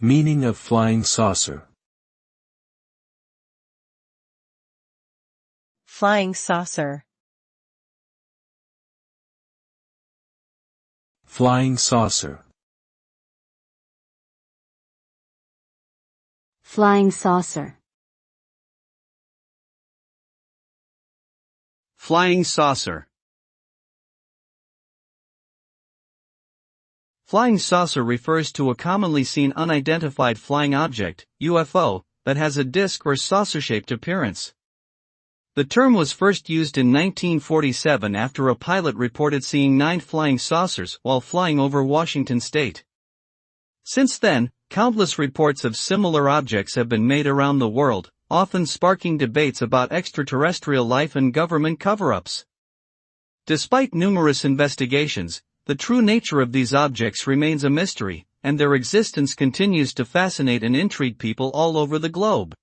Meaning of flying saucer. Flying saucer. Flying saucer. Flying saucer. Flying saucer. Flying saucer refers to a commonly seen unidentified flying object, UFO, that has a disc or saucer-shaped appearance. The term was first used in 1947 after a pilot reported seeing 9 flying saucers while flying over Washington state. Since then, countless reports of similar objects have been made around the world, often sparking debates about extraterrestrial life and government cover-ups. Despite numerous investigations, the true nature of these objects remains a mystery, and their existence continues to fascinate and intrigue people all over the globe.